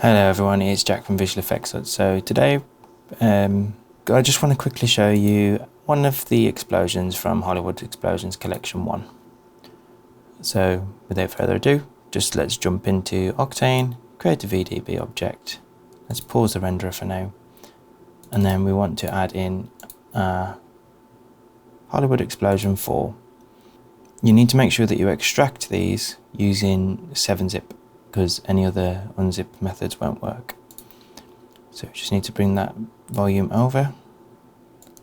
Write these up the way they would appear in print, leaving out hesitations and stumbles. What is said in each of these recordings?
Hello everyone, it's Jack from Visual Effects. So today I just want to quickly show you one of the explosions from Hollywood Explosions Collection 1. So without further ado, just let's jump into Octane, create a VDB object. Let's pause the renderer for now. And then we want to add in Hollywood Explosion 4. You need to make sure that you extract these using 7-zip, because any other unzipped methods won't work. So you just need to bring that volume over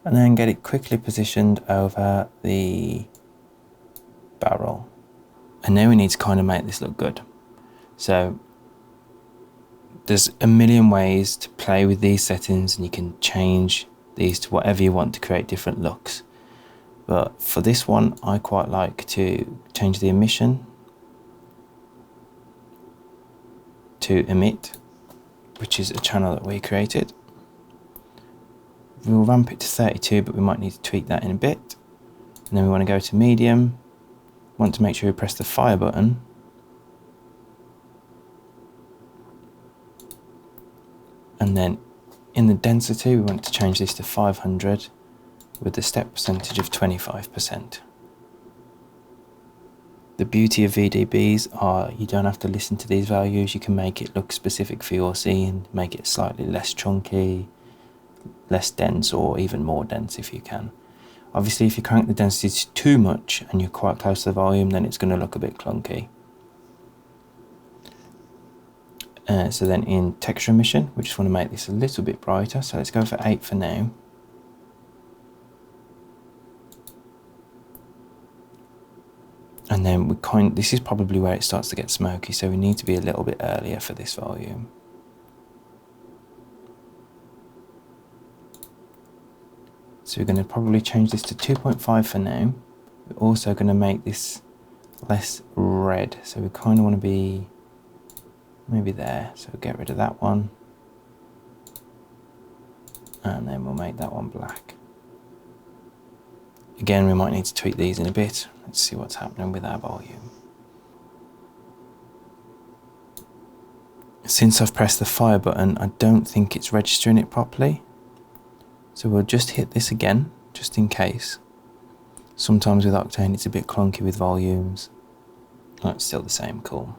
and then get it quickly positioned over the barrel. And now we need to kind of make this look good. So there's a million ways to play with these settings, and you can change these to whatever you want to create different looks. But for this one, I quite like to change the emission to emit, which is a channel that we created. We'll ramp it to 32, but we might need to tweak that in a bit. And then we want to go to medium. Want to make sure we press the fire button. And then in the density, we want to change this to 500 with the step percentage of 25%. The beauty of VDBs are you don't have to listen to these values. You can make it look specific for your scene, make it slightly less chunky, less dense, or even more dense if you can. Obviously, if you crank the density too much and you're quite close to the volume, then it's going to look a bit clunky. So then in texture emission, we just want to make this a little bit brighter. So let's go for 8 for now. And then this is probably where it starts to get smoky, so we need to be a little bit earlier for this volume. So we're going to probably change this to 2.5 for now. We're also going to make this less red, so we kind of want to be maybe there. So we'll get rid of that one. And then we'll make that one black. Again, we might need to tweak these in a bit. Let's see what's happening with our volume. Since I've pressed the fire button, I don't think it's registering it properly. So we'll just hit this again, just in case. Sometimes with Octane it's a bit clunky with volumes. Oh, it's still the same, cool.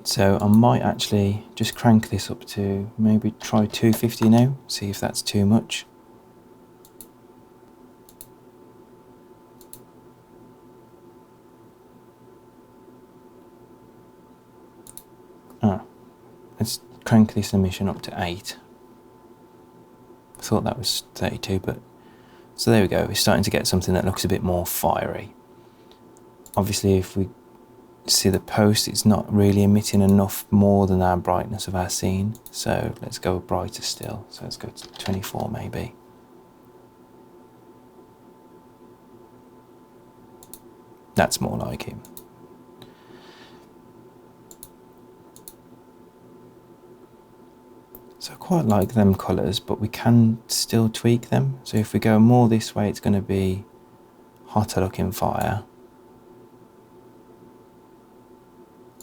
So I might actually just crank this up to maybe try 250 now, see if that's too much. Let's crank this emission up to 8. I thought that was 32, but so there we go. We're starting to get something that looks a bit more fiery. Obviously, if we see the post, it's not really emitting enough more than our brightness of our scene. So let's go brighter still. So let's go to 24 maybe. That's more like it. So I quite like them colours, but we can still tweak them. So if we go more this way, it's going to be hotter looking fire.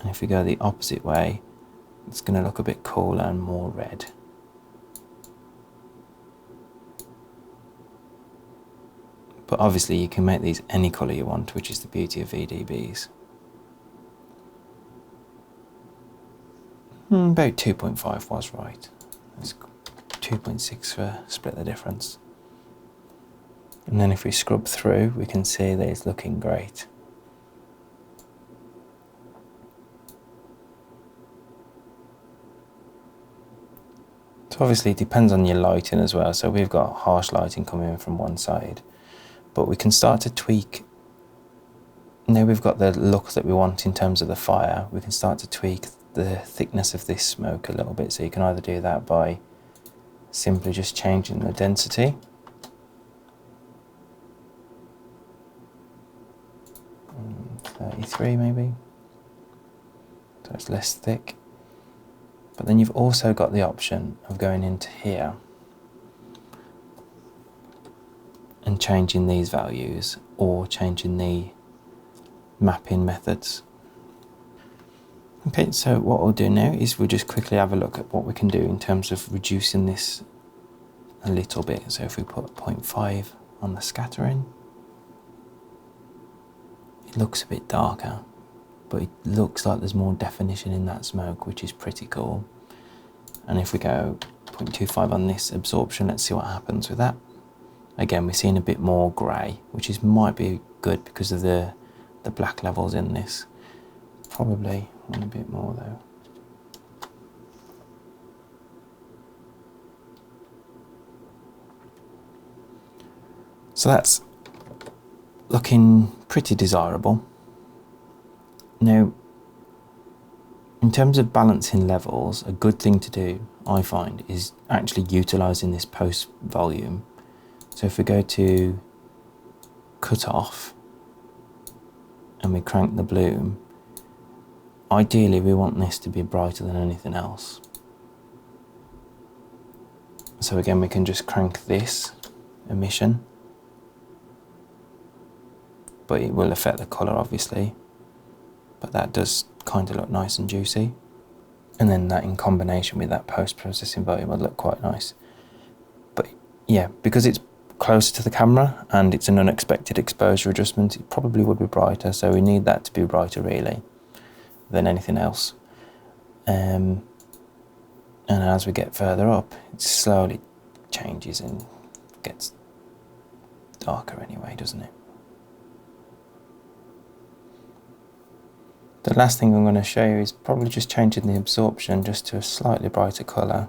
And if we go the opposite way, it's going to look a bit cooler and more red. But obviously you can make these any colour you want, which is the beauty of VDBs. About 2.5 was right. Let's 2.6 for split the difference. And then if we scrub through, we can see that it's looking great. So obviously it depends on your lighting as well. So we've got harsh lighting coming in from one side, but we can start to tweak. Now we've got the look that we want in terms of the fire, we can start to tweak the thickness of this smoke a little bit. So you can either do that by simply just changing the density. And 33 maybe. So it's less thick. But then you've also got the option of going into here and changing these values or changing the mapping methods. Okay, so what we'll do now is we'll just quickly have a look at what we can do in terms of reducing this a little bit. So if we put 0.5 on the scattering, it looks a bit darker, but it looks like there's more definition in that smoke, which is pretty cool. And if we go 0.25 on this absorption, let's see what happens with that. Again, we're seeing a bit more grey, which might be good because of the black levels in this. Probably want a bit more though. So that's looking pretty desirable. Now, in terms of balancing levels, a good thing to do, I find, is actually utilising this post volume. So if we go to cut off and we crank the bloom, ideally we want this to be brighter than anything else. So again, we can just crank this emission, but it will affect the colour obviously, but that does kind of look nice and juicy. And then that in combination with that post-processing volume would look quite nice. But yeah, because it's closer to the camera and it's an unexpected exposure adjustment, it probably would be brighter, so we need that to be brighter really than anything else. And as we get further up, it slowly changes and gets darker anyway, doesn't it? The last thing I'm going to show you is probably just changing the absorption just to a slightly brighter colour.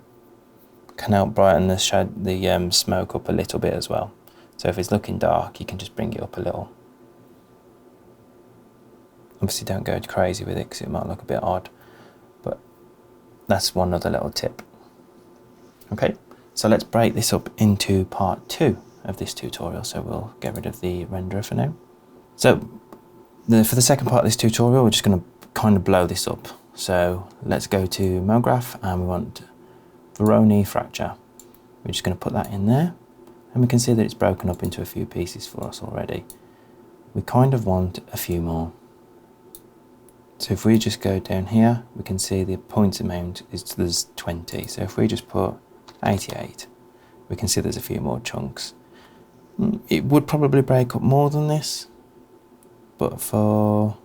Can help brighten the smoke up a little bit as well. So if it's looking dark, you can just bring it up a little. Obviously don't go crazy with it because it might look a bit odd, but that's one other little tip. Okay, so let's break this up into part 2 of this tutorial. So we'll get rid of the renderer for now. So for the second part of this tutorial, we're just going to kind of blow this up. So let's go to MoGraph and we want Voronoi fracture. We're just going to put that in there and we can see that it's broken up into a few pieces for us already. We kind of want a few more. So if we just go down here, we can see the points amount is there's 20. So if we just put 88, we can see there's a few more chunks. It would probably break up more than this, but for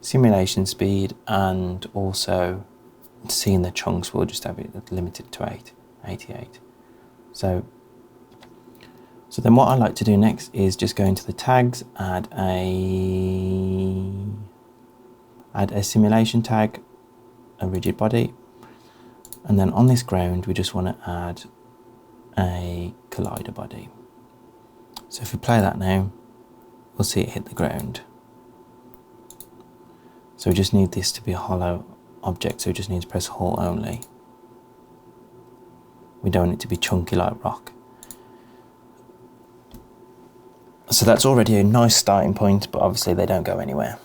simulation speed and also seeing the chunks, we'll just have it limited to 88. So then what I like to do next is just go into the tags, add a simulation tag, a rigid body, and then on this ground we just want to add a collider body. So if we play that now, we'll see it hit the ground. So we just need this to be a hollow object, so we just need to press Alt only. We don't want it to be chunky like rock. So that's already a nice starting point, but obviously they don't go anywhere.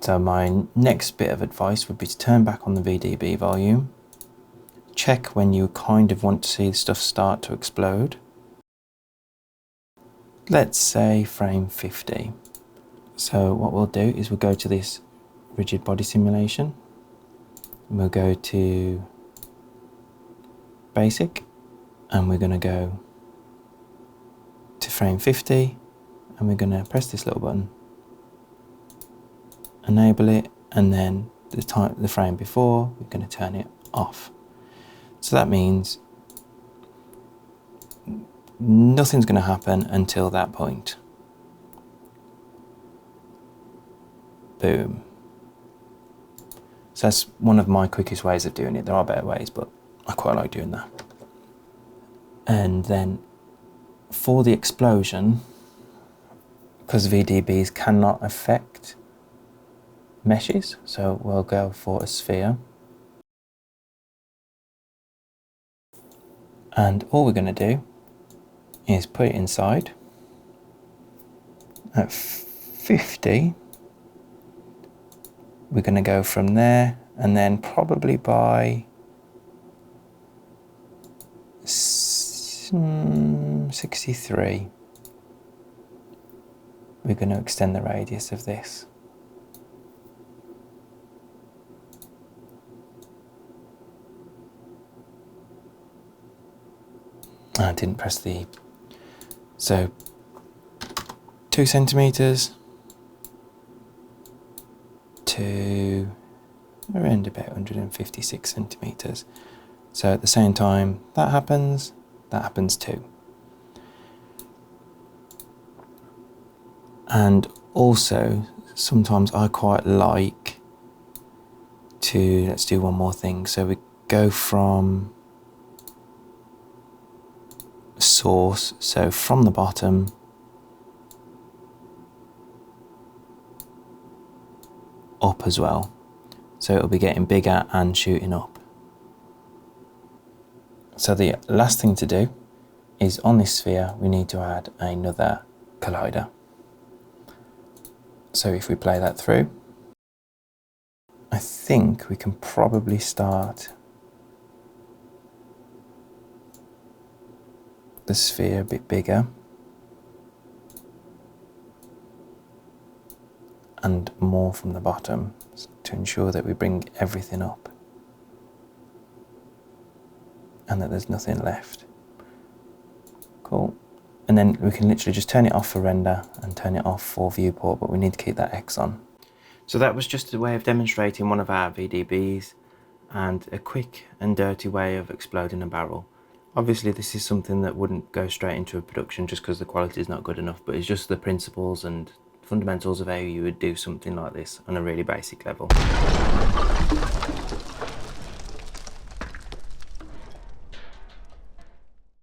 So my next bit of advice would be to turn back on the VDB volume, check when you kind of want to see stuff start to explode. Let's say frame 50. So what we'll do is we'll go to this rigid body simulation, and we'll go to basic, and we're going to go to frame 50, and we're going to press this little button, enable it, and then the frame before, we're going to turn it off. So that means nothing's going to happen until that point. Boom. So that's one of my quickest ways of doing it. There are better ways, but I quite like doing that. And then for the explosion, because VDBs cannot affect meshes, so we'll go for a sphere. And all we're going to do is put it inside at 50. We're going to go from there, and then probably by 63, we're going to extend the radius of this. I didn't press the E. So 2 centimeters to around about 156 centimeters. So at the same time that happens too. And also sometimes I quite like to, let's do one more thing. So we go from source, so from the bottom up as well. So it'll be getting bigger and shooting up. So the last thing to do is on this sphere we need to add another collider. So if we play that through, I think we can probably start the sphere a bit bigger and more from the bottom to ensure that we bring everything up and that there's nothing left. Cool. And then we can literally just turn it off for render and turn it off for viewport, but we need to keep that X on. So that was just a way of demonstrating one of our VDBs and a quick and dirty way of exploding a barrel. Obviously this is something that wouldn't go straight into a production just because the quality is not good enough, but it's just the principles and fundamentals of how you would do something like this on a really basic level.